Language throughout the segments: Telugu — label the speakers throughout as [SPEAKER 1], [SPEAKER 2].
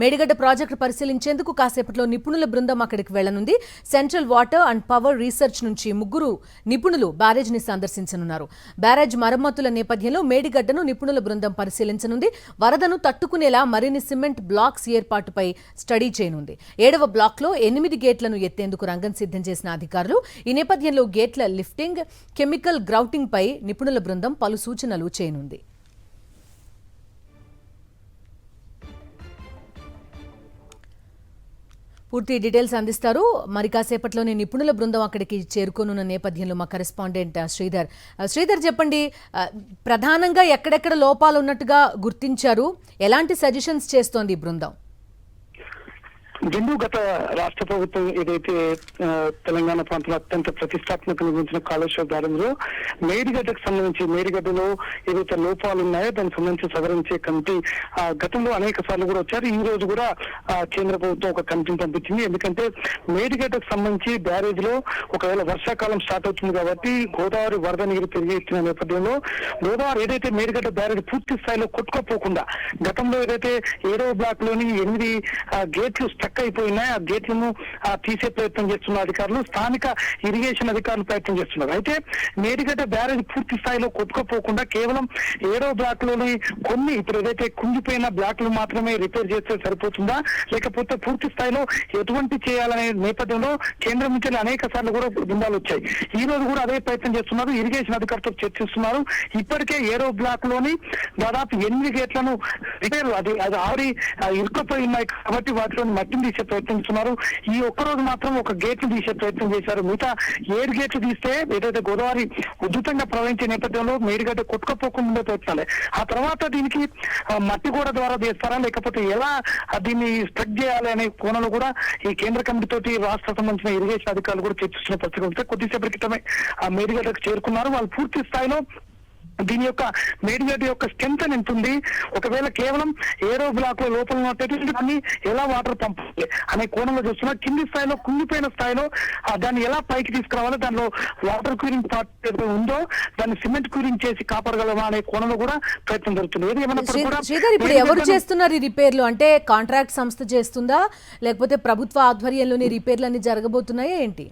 [SPEAKER 1] మేడిగడ్డ ప్రాజెక్టు పరిశీలించేందుకు కాసేపట్లో నిపుణుల బృందం అక్కడికి వెళ్లనుంది. Central Water and Power Research నుంచి 3 నిపుణులు బ్యారేజ్ ని సందర్శించనున్నారు. బ్యారేజ్ మరమ్మతుల నేపథ్యంలో మేడిగడ్డను నిపుణుల బృందం పరిశీలించనుంది. వరదను తట్టుకునేలా మరిన్ని సిమెంట్ బ్లాక్స్ ఏర్పాటుపై స్టడీ చేయనుంది. 7వ బ్లాక్ లో 8 గేట్లను ఎత్తేందుకు రంగం సిద్ధం చేసిన అధికారులు ఈ నేపథ్యంలో గేట్ల లిఫ్టింగ్, కెమికల్ గ్రౌటింగ్ పై నిపుణుల బృందం పలు సూచనలు చేయనుంది. పూర్తి డీటెయిల్స్ అందిస్తారు. మరి కాసేపట్లోనే నిపుణుల బృందం అక్కడికి చేరుకోనున్న నేపథ్యంలో మా కరెస్పాండెంట్ శ్రీధర్ చెప్పండి, ప్రధానంగా ఎక్కడెక్కడ లోపాలు ఉన్నట్టుగా గుర్తించారు, ఎలాంటి సజెషన్స్ చేస్తోంది ఈ బృందం?
[SPEAKER 2] గత రాష్ట్ర ప్రభుత్వం ఏదైతే తెలంగాణ ప్రాంతంలో అత్యంత ప్రతిష్టాత్మక నిర్మించిన కాళేశ్వర బ్యారేజ్లో మేడిగడ్డకు సంబంధించి మేడిగడ్డలో ఏదైతే లోపాలు ఉన్నాయో దానికి సంబంధించి సవరించే కమిటీ గతంలో అనేక సార్లు కూడా వచ్చారు. ఈ రోజు కూడా కేంద్ర ప్రభుత్వం ఒక కమిటీని పంపించింది. ఎందుకంటే మేడిగడ్డకు సంబంధించి బ్యారేజ్ లో ఒకవేళ వర్షాకాలం స్టార్ట్ అవుతుంది కాబట్టి గోదావరి వరద నీరు పెరిగి ఎత్తిన నేపథ్యంలో గోదావరి ఏదైతే మేడిగడ్డ బ్యారేజ్ పూర్తి స్థాయిలో కొట్టుకోపోకుండా గతంలో ఏదైతే 7వ బ్లాక్ లోని 8 గేట్లు స్టక్ అయిపోయినాయి, ఆ గేట్లను తీసే ప్రయత్నం చేస్తున్న అధికారులు, స్థానిక ఇరిగేషన్ అధికారులు ప్రయత్నం చేస్తున్నారు. అయితే మేడిగడ్డ బ్యారేజ్ పూర్తి స్థాయిలో కొట్టుకోపోకుండా కేవలం 7వ బ్లాక్ లోని కొన్ని ఇప్పుడు ఏదైతే కుంగిపోయిన బ్లాక్లు మాత్రమే రిపేర్ చేస్తే సరిపోతుందా, లేకపోతే పూర్తి స్థాయిలో ఎటువంటి చేయాలనే నేపథ్యంలో కేంద్రం నుంచి అనేక సార్లు కూడా బృందాలు వచ్చాయి. ఈ రోజు కూడా అదే ప్రయత్నం చేస్తున్నారు. ఇరిగేషన్ అధికారులతో చర్చిస్తున్నారు. ఇప్పటికే 7వ బ్లాక్ లోని దాదాపు 8 గేట్లను రిపేర్ అది ఆల్రెడీ ఇరుక్కుపోయి ఉన్నాయి కాబట్టి వాటిలోని మట్టిని తీసే ప్రయత్నిస్తున్నారు. ఈ ఒక్కరోజు మాత్రం ఒక గేట్ ను తీసే ప్రయత్నం చేశారు. మిగతా 7 గేట్లు తీస్తే ఏదైతే గోదావరి ఉధృతంగా ప్రవహించే నేపథ్యంలో మేడిగడ్డ కొట్టుకపోకుండా ప్రయత్నాలే. ఆ తర్వాత దీనికి మట్టి గోడ ద్వారా చేస్తారా, లేకపోతే ఎలా దీన్ని స్ట్రక్ చేయాలి అనే కోణంలో కూడా ఈ కేంద్ర కమిటీ తోటి రాష్ట్ర సంబంధించిన ఇరిగేషన్ అధికారులు కూడా చర్చిస్తున్న పరిస్థితి ఉంటే కొద్దిసేపటి క్రితమే ఆ మేడిగడ్డకు చేరుకున్నారు. వాళ్ళు పూర్తి స్థాయిలో దీని యొక్క మేడిగడ్డ యొక్క స్ట్రెంత్ ఎంత ఉంది, ఒకవేళ కేవలం 7వ బ్లాక్ లో లోపల ఉన్నట్టయితే దాన్ని ఎలా వాటర్ పంపాలి అనే కోణంలో చూస్తున్నా. కింది స్థాయిలో కుంగిపోయిన స్థాయిలో దాన్ని ఎలా పైకి తీసుకురావాలి, దానిలో వాటర్ క్యూరింగ్ పార్ట్ ఉందో దాన్ని సిమెంట్ క్యూరింగ్ చేసి కాపాడగలమా అనే కోణంలో కూడా ప్రయత్నం జరుగుతుంది. ఏది ఏమన్నప్పుడు కూడా
[SPEAKER 1] ఇప్పుడు ఎవరు చేస్తున్నారు ఈ రిపేర్లు? అంటే కాంట్రాక్ట్ సంస్థ చేస్తుందా, లేకపోతే ప్రభుత్వ ఆధ్వర్యంలోని రిపేర్లన్నీ జరగబోతున్నాయా ఏంటి?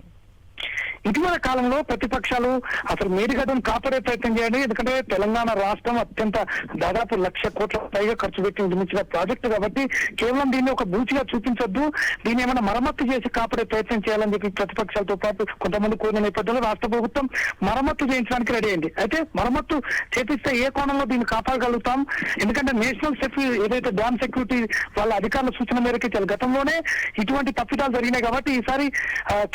[SPEAKER 2] ఇటీవల కాలంలో ప్రతిపక్షాలు అసలు మేడిగడ్డను కాపాడే ప్రయత్నం చేయండి, ఎందుకంటే తెలంగాణ రాష్ట్రం అత్యంత దాదాపు 1,00,000 కోట్ల పైగా ఖర్చు పెట్టి నిర్మించిన ప్రాజెక్టు కాబట్టి కేవలం దీన్ని ఒక బూచిగా చూపించొద్దు, దీన్ని ఏమైనా మరమ్మత్తు చేసి కాపాడే ప్రయత్నం చేయాలని చెప్పి ప్రతిపక్షాలతో పాటు కొంతమంది కోరిన నేపథ్యంలో రాష్ట్ర ప్రభుత్వం మరమ్మత్తు చేయించడానికి రెడీ అయింది. అయితే మరమ్మత్తు చేపిస్తే ఏ కోణంలో దీన్ని కాపాడగలుగుతాం, ఎందుకంటే నేషనల్ సెక్యూరిటీ ఏదైతే డ్యామ్ సెక్యూరిటీ వాళ్ళ అధికారుల సూచన మేరకు గతంలోనే ఇటువంటి తప్పిదాలు జరిగినాయి కాబట్టి ఈసారి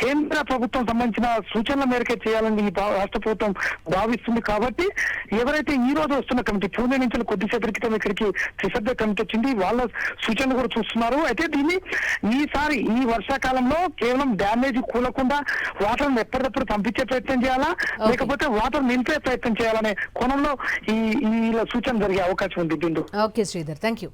[SPEAKER 2] కేంద్ర ప్రభుత్వం సంబంధించిన సూచనల మేరకే చేయాలని రాష్ట్ర ప్రభుత్వం భావిస్తుంది. కాబట్టి ఎవరైతే ఈ రోజు వస్తున్న కమిటీ పూణే నుంచి కొద్దిసేపటి క్రితం ఇక్కడికి త్రిసభ్య కమిటీ వచ్చింది, వాళ్ళ సూచనలు కూడా చూస్తున్నారు. అయితే దీన్ని ఈసారి ఈ వర్షాకాలంలో కేవలం డ్యామేజ్ కూలకుండా వాటర్ ఎప్పటికప్పుడు పంపించే ప్రయత్నం చేయాలా, లేకపోతే వాటర్ నింపే ప్రయత్నం చేయాలనే కోణంలో ఈ సూచన జరిగే అవకాశం ఉంది. Bindu.
[SPEAKER 1] Okay Sridhar, thank you.